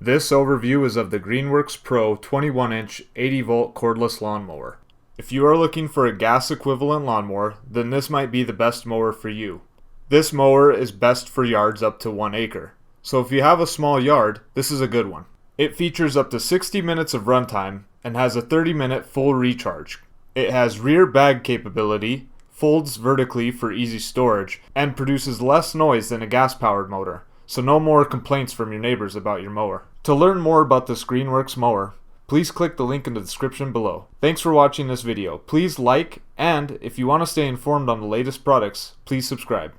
This overview is of the Greenworks Pro 21-inch 80V cordless lawnmower. If you are looking for a gas equivalent lawnmower, then this might be the best mower for you. This mower is best for yards up to 1 acre. So if you have a small yard, this is a good one. It features up to 60 minutes of runtime and has a 30-minute full recharge. It has rear bag capability, folds vertically for easy storage, and produces less noise than a gas-powered motor. So no more complaints from your neighbors about your mower. To learn more about this Greenworks mower, please click the link in the description below. Thanks for watching this video. Please like, and if you want to stay informed on the latest products, please subscribe.